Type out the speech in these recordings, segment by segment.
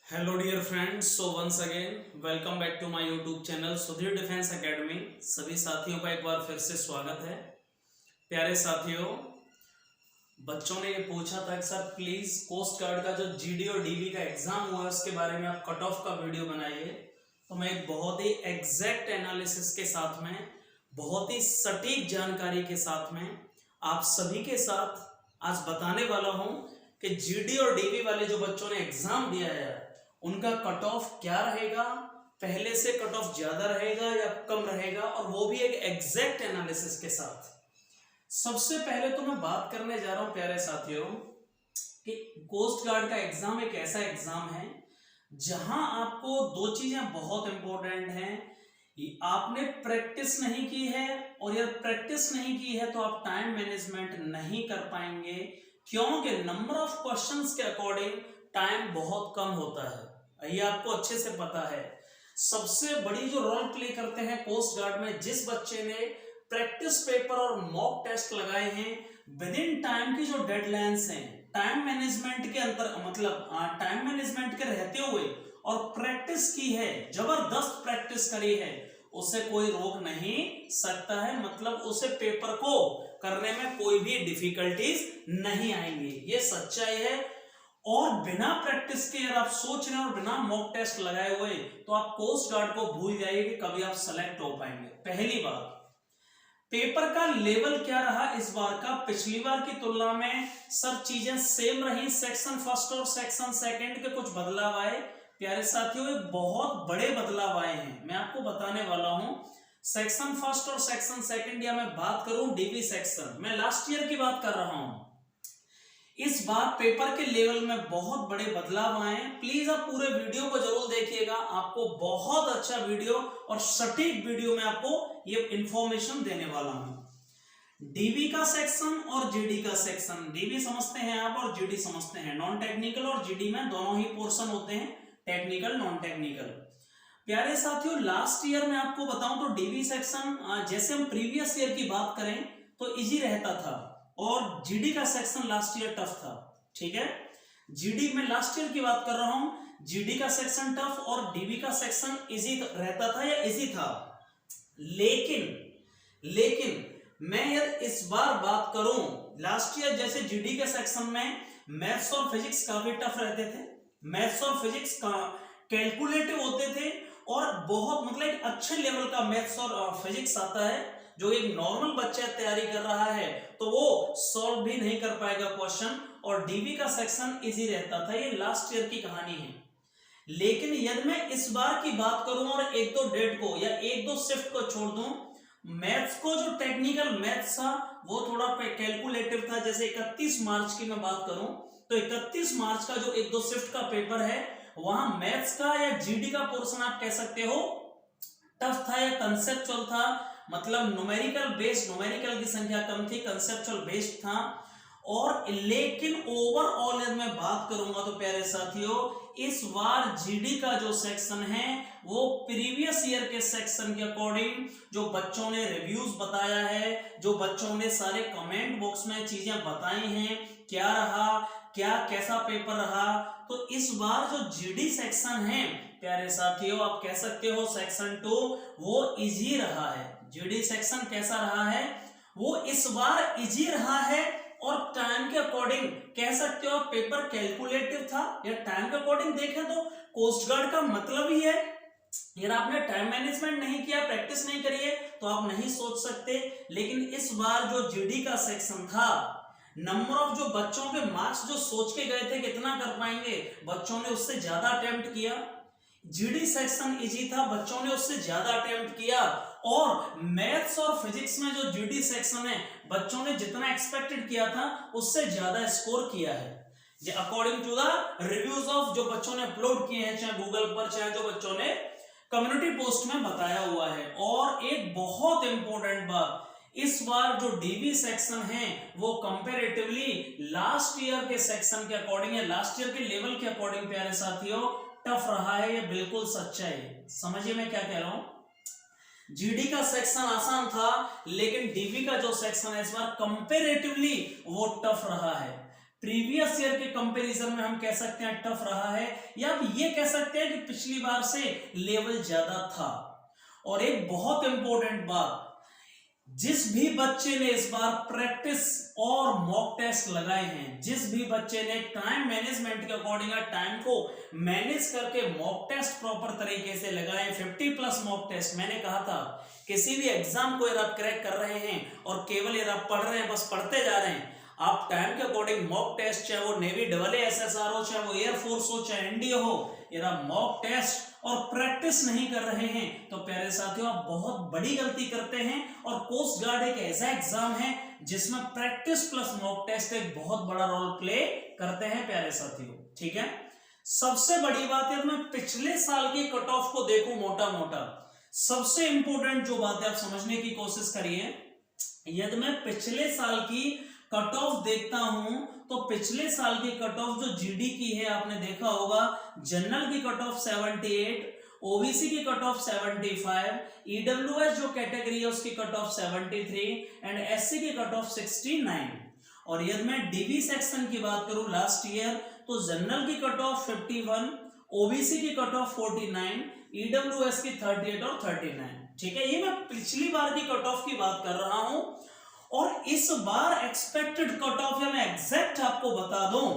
Hello dear friends, so once again welcome back to my YouTube channel Sudhir defence academy. सभी साथियों का एक बार फिर से स्वागत है। प्यारे साथियों, बच्चों ने ये पूछा था कि सर प्लीज कोस्ट गार्ड का जो जीडी और डीबी का एग्जाम हुआ है उसके बारे में आप कट ऑफ का वीडियो बनाइए। तो मैं एक बहुत ही एग्जैक्ट एनालिसिस के साथ में, बहुत ही सटीक जानकारी के साथ में आप सभी के साथ आज बताने वाला हूं कि जीडी और डीबी वाले जो बच्चों ने एग्जाम दिया है उनका कट ऑफ क्या रहेगा, पहले से कट ऑफ ज्यादा रहेगा या कम रहेगा, और वो भी एक एग्जैक्ट एनालिसिस के साथ। सबसे पहले तो मैं बात करने जा रहा हूं प्यारे साथियों कि कोस्ट गार्ड का एग्जाम एक ऐसा एग्जाम है जहां आपको दो चीजें बहुत इंपॉर्टेंट हैं। आपने प्रैक्टिस नहीं की है, और यदि प्रैक्टिस नहीं की है तो आप टाइम मैनेजमेंट नहीं कर पाएंगे, क्योंकि नंबर ऑफ क्वेश्चंस के अकॉर्डिंग टाइम बहुत कम होता है। ये आपको अच्छे से पता है। सबसे बड़ी जो रोल प्ले करते हैं कोस्ट गार्ड में, जिस बच्चे ने प्रैक्टिस पेपर और मॉक टेस्ट लगाए हैं विद इन टाइम की जो डेडलाइंस हैं, टाइम मैनेजमेंट के अंतर मतलब टाइम मैनेजमेंट के रहते हुए और प्रैक्टिस की है, जबरदस्त प्रैक्टिस करी है, उसे कोई रोक नहीं सकता है। मतलब उसे पेपर को करने में कोई भी डिफिकल्टीज नहीं आएंगी, ये सच्चाई है। और बिना प्रैक्टिस के अगर आप सोच रहे हैं और बिना मॉक टेस्ट लगाए हुए तो आप कोस्ट गार्ड को भूल जाइए कि कभी आप सेलेक्ट हो पाएंगे। पहली बात, पेपर का लेवल क्या रहा इस बार का पिछली बार की तुलना में? सर चीजें सेम रही, सेक्शन फर्स्ट और सेक्शन सेकंड के कुछ बदलाव आए। प्यारे साथियों, एक बहुत बड़े बदलाव आए हैं, मैं आपको बताने वाला हूं। सेक्शन फर्स्ट और सेक्शन सेकंड, या मैं बात करूं डीबी सेक्शन, मैं लास्ट ईयर की बात कर रहा हूं। इस बार पेपर के लेवल में बहुत बड़े बदलाव आए हैं। प्लीज आप पूरे वीडियो को जरूर देखिएगा, आपको बहुत अच्छा वीडियो और सटीक वीडियो में आपको ये इंफॉर्मेशन देने वाला हूं। डीबी का सेक्शन और जीडी का सेक्शन, डीबी समझते हैं आप और जीडी समझते हैं, नॉन टेक्निकल और जीडी में दोनों ही पोर्शन होते हैं, टेक्निकल नॉन टेक्निकल। प्यारे साथियों, लास्ट ईयर में आपको बताऊं तो डीबी सेक्शन, जैसे हम प्रीवियस ईयर की बात करें तो इजी रहता था, और जीडी का सेक्शन लास्ट ईयर टफ था। ठीक है, जीडी में लास्ट ईयर की बात कर रहा हूं, जीडी का सेक्शन टफ और डीबी का सेक्शन इजी रहता था या इजी था। लेकिन मैं यार इस बार बात करूं, लास्ट ईयर जैसे जीडी के सेक्शन में मैथ्स और फिजिक्स काफी टफ रहते थे, मैथ्स और फिजिक्स का कैलकुलेटिव होते थे, और बहुत मतलब एक अच्छे लेवल का मैथ्स और फिजिक्स आता है जो एक नॉर्मल बच्चा तैयारी कर रहा है तो वो सॉल्व भी नहीं कर पाएगा क्वेश्चन। और डीबी का सेक्शन इजी रहता था, ये लास्ट ईयर की कहानी है। लेकिन यदि मैं इस बार की बात करूं और एक दो डेट को या एक दो शिफ्ट को छोड़ दूं, मैथ्स को जो टेक्निकल मैथ्स था वो थोड़ा कैलकुलेटिव था। जैसे 31 मार्च की मैं बात करूं तो 31 मार्च का जो एक दो शिफ्ट का पेपर है, वहां मैथ्स का या जीडी का पोर्शन आप कह सकते हो टफ था या कंसेप्चुअल था, मतलब न्यूमेरिकल बेस्ड, न्यूमेरिकल की संख्या कम थी, कंसेप्चुअल बेस्ड था। और लेकिन ओवरऑल यदि मैं बात करूंगा तो प्यारे साथियों, इस बार जीडी का जो सेक्शन है वो प्रीवियस ईयर के सेक्शन के अकॉर्डिंग जो बच्चों ने रिव्यूज बताया है, जो बच्चों ने सारे कमेंट बॉक्स में चीजें बताई हैं, क्या रहा, क्या कैसा पेपर रहा, तो इस बार जो जीडी सेक्शन है प्यारे साथियों, आप कह सकते हो सेक्शन 2 वो इजी रहा है। जीडी सेक्शन कैसा रहा है? वो इस बार इजी रहा है, और टाइम के अकॉर्डिंग कह सकते हो पेपर कैलकुलेटिव था, या टाइम के अकॉर्डिंग देखें तो कोस्ट गार्ड का मतलब ही है, यार आपने टाइम मैनेजमेंट नहीं किया, प्रैक्टिस नहीं करी है तो आप नहीं सोच सकते। लेकिन इस बार जो जीडी का सेक्शन था, नंबर ऑफ जो बच्चों के मार्क्स जो सोच के गए थे कितना कर पाएंगे, बच्चों ने उससे ज्यादा अटेम्प्ट किया। जीडी सेक्शन इजी था, बच्चों ने उससे ज्यादा अटेम्प्ट किया, और मैथ्स और फिजिक्स में जो जीडी सेक्शन है बच्चों ने जितना एक्सपेक्टेड किया था उससे ज्यादा स्कोर किया है, according to the reviews of जो बच्चों ने अपलोड किए हैं, चाहे गूगल पर चाहे जो बच्चों ने कम्युनिटी पोस्ट में बताया हुआ है। और एक बहुत इंपॉर्टेंट बात, इस बार जो डीबी सेक्शन है वो कंपैरेटिवली लास्ट ईयर के सेक्शन के अकॉर्डिंग या लास्ट ईयर के लेवल के अकॉर्डिंग प्यारे साथियों टफ रहा है, ये बिल्कुल सच्चा है। समझिए मैं क्या कह रहा हूं। जीडी का सेक्शन आसान था, लेकिन डीबी का जो सेक्शन है इस बार कंपैरेटिवली वो टफ रहा है। प्रीवियस ईयर के कंपैरिजन में हम कह सकते हैं टफ रहा है, या आप ये कह सकते हैं कि पिछली बार से लेवल ज्यादा था। और एक बहुत इंपॉर्टेंट बात, जिस भी बच्चे ने इस बार प्रैक्टिस और मॉक टेस्ट लगाए हैं, जिस भी बच्चे ने टाइम मैनेजमेंट के अकॉर्डिंग टाइम को मैनेज करके मॉक टेस्ट प्रॉपर तरीके से लगाए, 50+ मॉक टेस्ट, मैंने कहा था किसी भी एग्जाम को यदि आप क्रैक कर रहे हैं और केवल यदि आप पढ़ रहे हैं, बस पढ़ते जा रहे हैं, आप टाइम के अकॉर्डिंग मॉक टेस्ट, चाहे वो नेवी AASSR हो, चाहे वो एयरफोर्स हो, चाहे एनडीए हो, यदि आप मॉक टेस्ट और प्रैक्टिस नहीं कर रहे हैं तो प्यारे साथियों आप बहुत बड़ी गलती करते हैं। और कोस्ट गार्ड एक ऐसा एग्जाम है जिसमें प्रैक्टिस प्लस मॉक टेस्ट एक बहुत बड़ा रोल प्ले करते हैं प्यारे साथियों, ठीक है। सबसे बड़ी बात है, मैं पिछले साल की कट ऑफ को देखूं मोटा मोटा, सबसे इंपॉर्टेंट जो बात है आप समझने की कोशिश करिए। यदि मैं पिछले साल की कट ऑफ देखता हूं तो पिछले साल की कट ऑफ जो जीडी की है, आपने देखा होगा जनरल की कट ऑफ 78, ओबीसी की कट ऑफ 75, ईडब्ल्यूएस जो कैटेगरी है उसकी कट ऑफ 73 एंड एससी की कट ऑफ 69। और यदि मैं डीबी सेक्शन की बात करूं लास्ट ईयर, तो जनरल की कट ऑफ 51, ओबीसी की कट ऑफ 49, ईडब्ल्यूएस की 38 और 39, ठीक है। ये मैं पिछली बार की कट ऑफ की बात कर रहा हूं। और इस बार एक्सपेक्टेड कट ऑफ या मैं एग्जैक्ट आपको बता दूं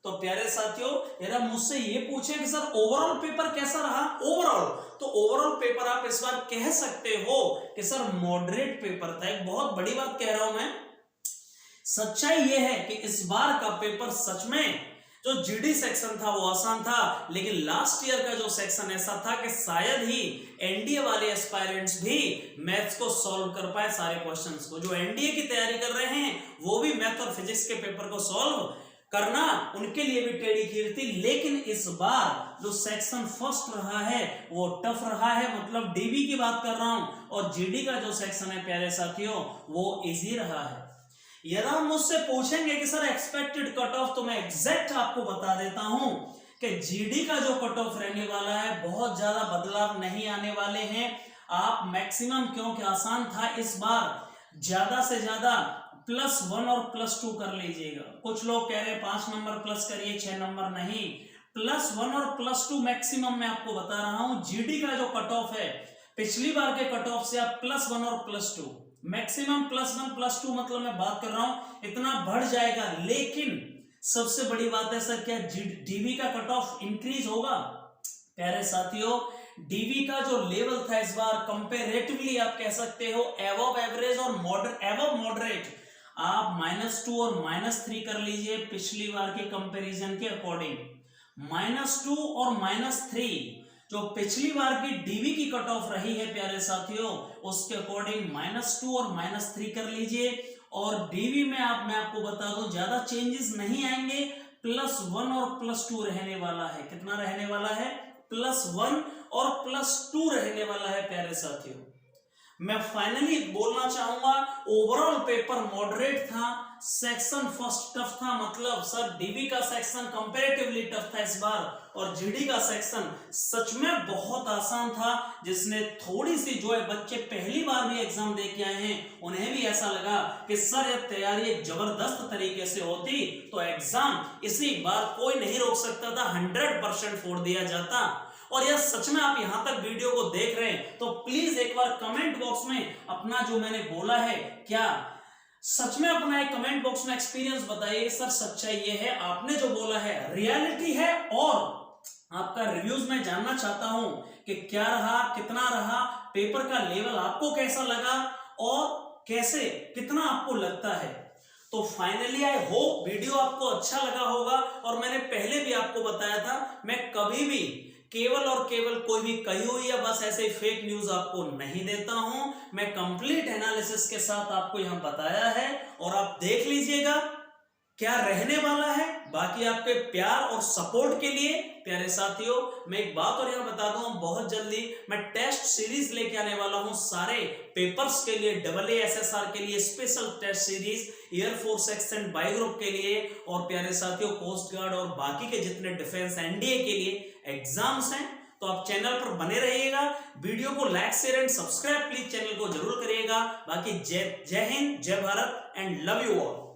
तो प्यारे साथियों, यदि मुझसे ये पूछे कि सर ओवरऑल पेपर कैसा रहा, ओवरऑल, तो ओवरऑल पेपर आप इस बार कह सकते हो कि सर मॉडरेट पेपर था। एक बहुत बड़ी बात कह रहा हूं मैं, सच्चाई ये है कि इस बार का पेपर सच में जो जीडी सेक्शन था वो आसान था, लेकिन लास्ट ईयर का जो सेक्शन ऐसा था कि शायद ही एनडीए वाले एस्पायरेंट्स भी मैथ्स को सॉल्व कर पाए सारे क्वेश्चंस को। जो एनडीए की तैयारी कर रहे हैं वो भी मैथ और फिजिक्स के पेपर को सॉल्व करना उनके लिए भी टेढ़ी खीर थी। लेकिन इस बार जो सेक्शन फर्स्ट रहा है वो टफ रहा है, मतलब डीबी की बात कर रहा हूं, और जीडी का जो सेक्शन है प्यारे साथियों वो इजी रहा है। यदि आप मुझसे पूछेंगे कि सर एक्सपेक्टेड कट ऑफ, तो मैं एग्जैक्ट आपको बता देता हूं कि जीडी का जो कट ऑफ रहने वाला है बहुत ज्यादा बदलाव नहीं आने वाले हैं। आप मैक्सिमम, क्योंकि आसान था इस बार, ज्यादा से ज्यादा +1 और +2 कर लीजिएगा। कुछ लोग कह रहे हैं 5 नंबर प्लस करिए, 6 नंबर नहीं, +1 और +2 मैक्सिमम मैं आपको बता रहा हूं। जीडी का जो कट ऑफ है पिछली बार के कट ऑफ से आप +1 और +2, मैक्सिमम +1 +2, मतलब मैं बात कर रहा हूं इतना बढ़ जाएगा। लेकिन सबसे बड़ी बात है सर, क्या डीबी का कट ऑफ इंक्रीज होगा? प्यारे साथियों, डीबी का जो लेवल था इस बार कंपैरेटिवली आप कह सकते हो एबव एवरेज और एबव मॉडरेट, आप -2 और -3 कर लीजिए पिछली बार के कंपैरिजन के अकॉर्डिंग। -2 और -3 जो पिछली बार की डीबी की कट ऑफ रही है प्यारे साथियों, उसके अकॉर्डिंग -2 और -3 कर लीजिए। और डीबी में मैं आपको बता दूं ज्यादा चेंजेस नहीं आएंगे, +1 और +2 रहने वाला है। कितना रहने वाला है? +1 और +2 रहने वाला है प्यारे साथियों। मैं फाइनली बोलना चाहूंगा ओवरऑल पेपर मॉडरेट था, सेक्शन फर्स्ट टफ था, मतलब सर डीबी का सेक्शन कंपैरेटिवली टफ था इस बार, और जीडी का सेक्शन सच में बहुत आसान था। जिसने थोड़ी सी जो है बच्चे पहली बार भी एग्जाम दे के आए हैं उन्हें भी ऐसा लगा कि सर यह तैयारी एक जबरदस्त तरीके से होती तो एग्जाम इसी बार कोई नहीं रोक सकता था, 100% फोड़ दिया जाता। और यह सच में आप यहां तक वीडियो को देख रहे हैं तो प्लीज एक बार कमेंट बॉक्स में अपना जो मैंने बोला है, क्या सच में अपना एक कमेंट बॉक्स में एक्सपीरियंस बताइए। सर सच्चाई ये है, आपने जो बोला है रियलिटी है, और आपका रिव्यूज मैं जानना चाहता हूं कि क्या रहा, कितना रहा, पेपर का लेवल आपको कैसा लगा और कैसे कितना आपको लगता है। तो फाइनली आई होप वीडियो आपको अच्छा लगा होगा। और मैंने पहले भी आपको बताया था, मैं कभी भी केवल और केवल कोई भी कही हुई या बस ऐसे फेक न्यूज आपको नहीं देता हूं। मैं कंप्लीट एनालिसिस के साथ आपको यहां बताया है, और आप देख लीजिएगा क्या रहने वाला है। बाकी आपके प्यार और सपोर्ट के लिए प्यारे साथियों, मैं एक बात और यहां बता दूं, बहुत जल्दी मैं टेस्ट सीरीज लेके आने वाला हूं सारे पेपर्स के लिए, AASSR के लिए special test series, air force extend by group के लिए, और प्यारे साथियों कोस्ट गार्ड और बाकी के जितने डिफेंस एनडीए के लिए एग्जाम्स हैं। तो आप चैनल पर बने रहिएगा, वीडियो को like share and subscribe please channel को जरूर करिएगा। बाकी जय हिंद, जय Bharat and love you all.